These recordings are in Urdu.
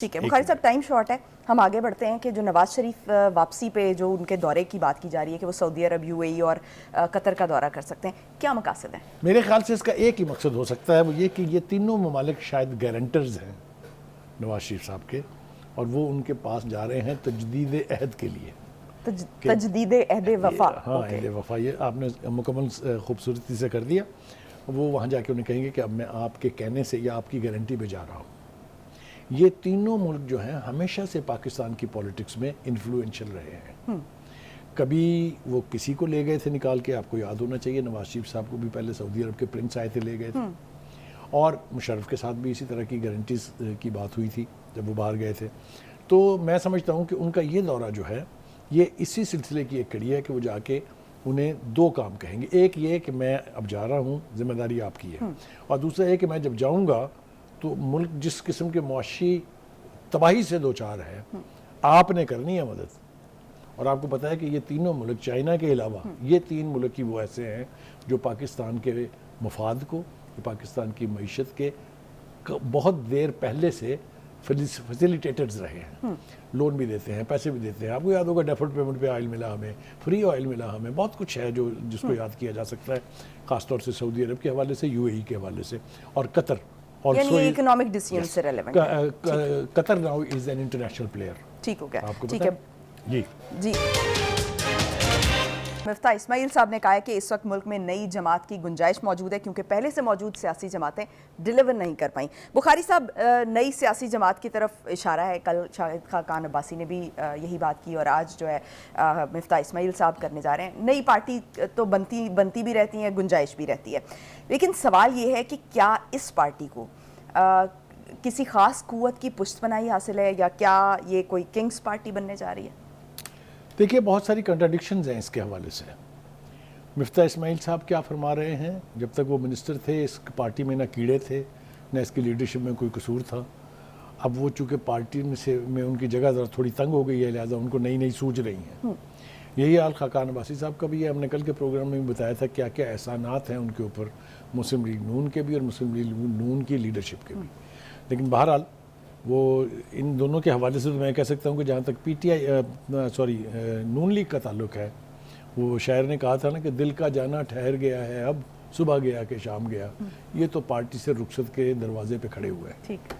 ٹھیک ہے بخاری صاحب، ٹائم شارٹ ہے، ہم آگے بڑھتے ہیں کہ جو نواز شریف واپسی پہ جو ان کے دورے کی بات کی جا رہی ہے کہ وہ سعودی عرب، یو اے ای اور قطر کا دورہ کر سکتے ہیں، کیا مقاصد ہیں؟ میرے خیال سے اس کا ایک ہی مقصد ہو سکتا ہے، وہ یہ کہ یہ تینوں ممالک شاید گارنٹرز ہیں نواز شریف صاحب کے، اور وہ ان کے پاس جا رہے ہیں تجدید عہد کے لیے. تجدید عہد وفا. ہاں، عہد وفا. یہ آپ نے مکمل خوبصورتی سے کر دیا. وہ وہاں جا کے انہیں کہیں گے کہ اب میں آپ کے کہنے سے یا آپ کی گارنٹی پہ جا رہا ہوں. یہ تینوں ملک جو ہیں ہمیشہ سے پاکستان کی پولیٹکس میں انفلوئنشل رہے ہیں. کبھی وہ کسی کو لے گئے تھے نکال کے، آپ کو یاد ہونا چاہیے نواز شریف صاحب کو بھی پہلے سعودی عرب کے پرنس آئے تھے، لے گئے تھے. اور مشرف کے ساتھ بھی اسی طرح کی گارنٹیز کی بات ہوئی تھی جب وہ باہر گئے تھے. تو میں سمجھتا ہوں کہ ان کا یہ دورہ جو ہے یہ اسی سلسلے کی ایک کڑی ہے کہ وہ جا کے انہیں دو کام کہیں گے. ایک یہ کہ میں اب جا رہا ہوں، ذمہ داری آپ کی ہے، اور دوسرا یہ کہ میں جب جاؤں گا تو ملک جس قسم کے معاشی تباہی سے دو چار ہے، آپ نے کرنی ہے مدد. اور آپ کو پتہ ہے کہ یہ تینوں ملک چائنا کے علاوہ یہ تین ملک ہی وہ ایسے ہیں جو پاکستان کے مفاد کو، پاکستان کی معیشت کے بہت دیر پہلے سے فیسیلیٹیٹرز رہے ہیں. لون بھی دیتے ہیں، پیسے بھی دیتے ہیں. آپ کو یاد ہوگا ڈیفرڈ پیمنٹ پہ آئل ملا ہمیں، فری آئل ملا ہمیں، بہت کچھ ہے جو جس کو یاد کیا جا سکتا ہے، خاص طور سے سعودی عرب کے حوالے سے، یو اے ای کے حوالے سے، اور قطر. یعنی اکنامک ڈیسیژن سے ریلیونٹ ہے. Qatar now is an international player. ٹھیک ہو گیا. آپ کو ٹھیک پتہ ہے جی جی. مفتاح اسماعیل صاحب نے کہا ہے کہ اس وقت ملک میں نئی جماعت کی گنجائش موجود ہے کیونکہ پہلے سے موجود سیاسی جماعتیں ڈیلیور نہیں کر پائیں. بخاری صاحب، نئی سیاسی جماعت کی طرف اشارہ ہے. کل شاہد خاقان عباسی نے بھی یہی بات کی، اور آج جو ہے مفتاح اسماعیل صاحب کرنے جا رہے ہیں. نئی پارٹی تو بنتی بھی رہتی ہے، گنجائش بھی رہتی ہے، لیکن سوال یہ ہے کہ کیا اس پارٹی کو کسی خاص قوت کی پشت پناہی حاصل ہے، یا کیا یہ کوئی کنگز پارٹی بننے جا رہی ہے؟ دیکھیے، بہت ساری کنٹراڈکشنز ہیں اس کے حوالے سے. مفتاح اسماعیل صاحب کیا فرما رہے ہیں؟ جب تک وہ منسٹر تھے اس پارٹی میں نہ کیڑے تھے نہ اس کی لیڈرشپ میں کوئی قصور تھا. اب وہ چونکہ پارٹی میں ان کی جگہ ذرا تھوڑی تنگ ہو گئی ہے، لہٰذا ان کو نئی سوچ رہی ہیں. یہی حال خاقان عباسی صاحب کا بھی ہے. ہم نے کل کے پروگرام میں بھی بتایا تھا کیا کیا احسانات ہیں ان کے اوپر، مسلم لیگ نون کے بھی اور مسلم لیگ نون کی لیڈرشپ کے بھی. لیکن بہرحال وہ ان دونوں کے حوالے سے تو میں کہہ سکتا ہوں کہ جہاں تک نون لیگ کا تعلق ہے، وہ شاعر نے کہا تھا نا کہ دل کا جانا ٹھہر گیا ہے اب، صبح گیا کہ شام گیا. یہ تو پارٹی سے رخصت کے دروازے پہ کھڑے ہوئے ہیں. ٹھیک.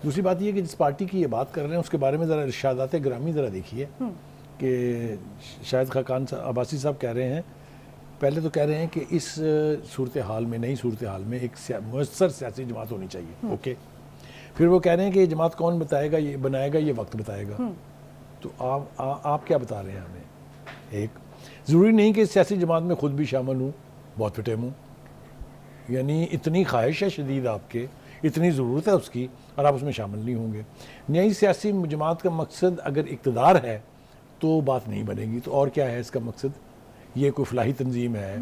دوسری بات یہ کہ جس پارٹی کی یہ بات کر رہے ہیں اس کے بارے میں ذرا ارشادات گرامی ذرا دیکھیے کہ شاہد خاقان عباسی صاحب کہہ رہے ہیں، پہلے تو کہہ رہے ہیں کہ اس صورتحال میں، نئی صورتحال میں ایک مؤثر سیاسی جماعت ہونی چاہیے. اوکے. پھر وہ کہہ رہے ہیں کہ یہ جماعت کون بنائے گا یہ وقت بتائے گا. تو آپ کیا بتا رہے ہیں ہمیں؟ ایک ضروری نہیں کہ سیاسی جماعت میں خود بھی شامل ہوں، بہت فٹیم ہوں. یعنی اتنی خواہش ہے شدید آپ کے، اتنی ضرورت ہے اس کی، اور آپ اس میں شامل نہیں ہوں گے. نئی سیاسی جماعت کا مقصد اگر اقتدار ہے تو بات نہیں بنے گی. تو اور کیا ہے اس کا مقصد؟ یہ کوئی فلاحی تنظیم ہے،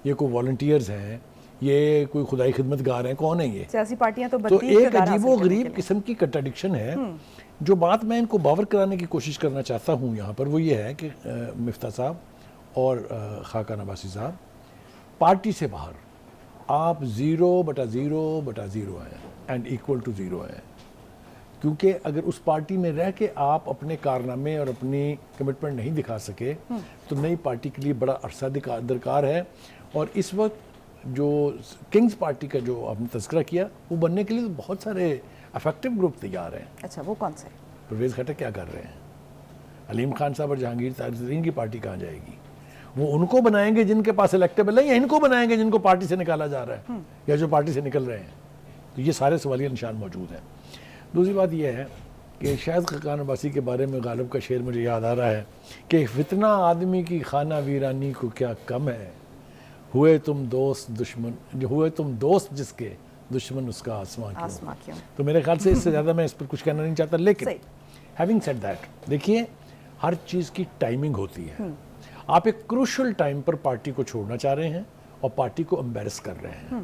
یہ کوئی والنٹیئرز ہیں، یہ کوئی خدائی خدمت گار ہیں؟ کون ہے یہ سیاسی پارٹیاں تو ایک عجیب و غریب قسم کی کنٹراڈکشن ہے. جو بات میں ان کو باور کرانے کی کوشش کرنا چاہتا ہوں یہاں پر، وہ یہ ہے کہ مفتاح صاحب اور خاقان عباسی صاحب، پارٹی سے باہر آپ 0/0/0 ہیں اینڈ ایکول ٹو 0 ہیں. کیونکہ اگر اس پارٹی میں رہ کے آپ اپنے کارنامے اور اپنی کمٹمنٹ نہیں دکھا سکے تو نئی پارٹی کے لیے بڑا عرصہ درکار ہے. اور اس وقت جو کنگز پارٹی کا جو آپ نے تذکرہ کیا، وہ بننے کے لیے تو بہت سارے افیکٹو گروپ تیار ہیں. اچھا، وہ کون سے؟ پرویز خٹک کیا کر رہے ہیں؟ علیم خان صاحب اور جہانگیر ترین کی پارٹی کہاں جائے گی؟ وہ ان کو بنائیں گے جن کے پاس الیکٹیبل ہے، یا ان کو بنائیں گے جن کو پارٹی سے نکالا جا رہا ہے، یا جو پارٹی سے نکل رہے ہیں؟ تو یہ سارے سوالیہ نشان موجود ہیں. دوسری بات یہ ہے کہ شاہد خاقان عباسی کے بارے میں غالب کا شعر مجھے یاد آ رہا ہے کہ فتنہ آدمی کی خانہ ویرانی کو کیا کم ہے، ہوئے تم دوست جس کے دشمن اس کا آسماں کیوں. تو میرے خیال سے اس سے زیادہ میں اس پر کچھ کہنا نہیں چاہتا. لیکن ہیونگ سیڈ دیٹ، دیکھیے ہر چیز کی ٹائمنگ ہوتی ہے. آپ ایک کروشل ٹائم پر پارٹی کو چھوڑنا چاہ رہے ہیں اور پارٹی کو امبیرس کر رہے ہیں.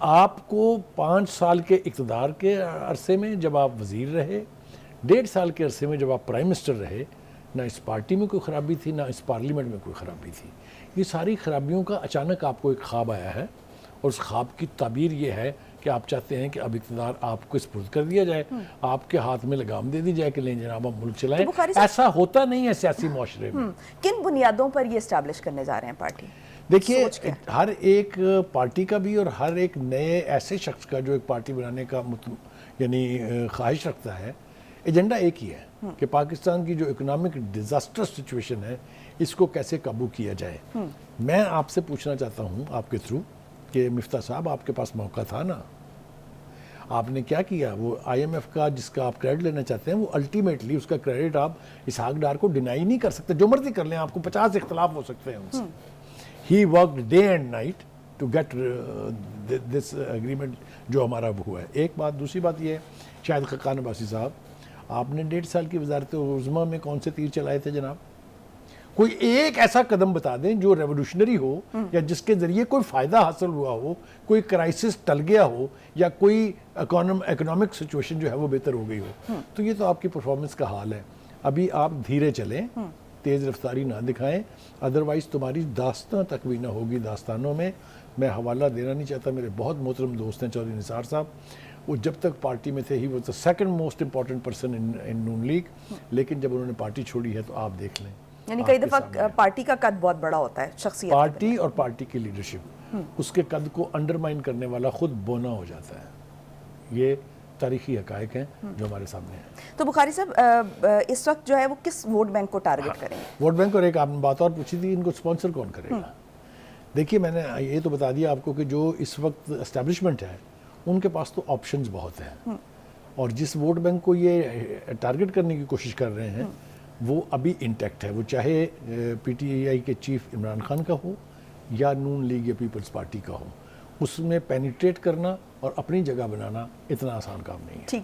آپ کو 5 سال کے اقتدار کے عرصے میں جب آپ وزیر رہے، 1.5 سال کے عرصے میں جب آپ پرائم منسٹر رہے، نہ اس پارٹی میں کوئی خرابی تھی نہ اس پارلیمنٹ میں کوئی خرابی تھی. یہ ساری خرابیوں کا اچانک آپ کو ایک خواب آیا ہے، اور اس خواب کی تعبیر یہ ہے کہ آپ چاہتے ہیں کہ اب اقتدار آپ کو سپرد کر دیا جائے, آپ کے ہاتھ میں لگام دے دی جائے کہ لیں جناب ہم ملک چلائیں. ایسا ہوتا نہیں ہے سیاسی معاشرے میں. کن بنیادوں پر یہ اسٹیبلش کرنے جا رہے ہیں پارٹی؟ دیکھیے ہر ایک پارٹی کا بھی اور ہر ایک نئے ایسے شخص کا جو ایک پارٹی بنانے کا یعنی خواہش رکھتا ہے, ایجنڈا ایک ہی ہے کہ پاکستان کی جو اکنامک ڈیزاسٹر سچویشن ہے اس کو کیسے قابو کیا جائے. میں آپ سے پوچھنا چاہتا ہوں آپ کے تھرو کہ مفتاح صاحب آپ کے پاس موقع تھا نا, آپ نے کیا کیا؟ وہ آئی ایم ایف کا جس کا آپ کریڈٹ لینا چاہتے ہیں وہ الٹیمیٹلی اس کا کریڈٹ آپ اسحاق ڈار کو ڈینائی نہیں کر سکتے. جو مرضی کر لیں, آپ کو 50 اختلاف ہو سکتے ہیں ان سے. He worked day and night to get this agreement جو ہمارا اب ہوا ہے. ایک بات. دوسری بات یہ ہے, شاہد خاقان عباسی صاحب آپ نے 1.5 سال کی وزارت عظمیٰ میں کون سے تیر چلائے تھے جناب؟ کوئی ایک ایسا قدم بتا دیں جو ریولیوشنری ہو یا جس کے ذریعے کوئی فائدہ حاصل ہوا ہو, کوئی کرائسس ٹل گیا ہو یا کوئی اکنامک سچویشن جو ہے وہ بہتر ہو گئی ہو. تو یہ تو آپ کی پرفارمنس کا حال ہے. ابھی آپ دھیرے چلیں, تیز رفتاری نہ دکھائیں, ادروائز تمہاری داستان تک بھی نہ ہوگی داستانوں میں. میں حوالہ دینا نہیں چاہتا, میرے بہت محترم دوست ہیں چودھری نثار صاحب, وہ جب تک پارٹی میں تھے he was the second most important person in Noon League, لیکن جب انہوں نے پارٹی چھوڑی ہے تو آپ دیکھ لیں. یعنی کئی دفعہ پارٹی کا قد بہت بڑا ہوتا ہے, شخصیت پارٹی اور پارٹی کی لیڈرشپ, اس کے قد کو انڈرمائن کرنے والا خود بونا ہو جاتا ہے. یہ تاریخی حقائق ہیں جو ہمارے سامنے ہیں. تو بخاری صاحب اس وقت جو ہے وہ کس ووٹ بینک کو ٹارگٹ کریں گے؟ ووٹ بینک, اور ایک آپ نے بات اور پوچھی تھی, ان کو اسپانسر کون کرے گا؟ دیکھیے میں نے یہ تو بتا دیا آپ کو کہ جو اس وقت اسٹیبلشمنٹ ہے ان کے پاس تو آپشنز بہت ہیں, اور جس ووٹ بینک کو یہ ٹارگٹ کرنے کی کوشش کر رہے ہیں وہ ابھی انٹیکٹ ہے. وہ چاہے پی ٹی آئی کے چیف عمران خان کا ہو یا نون لیگ یا پیپلز پارٹی کا ہو, اس میں پینیٹریٹ کرنا اور اپنی جگہ بنانا اتنا آسان کام نہیں ہے.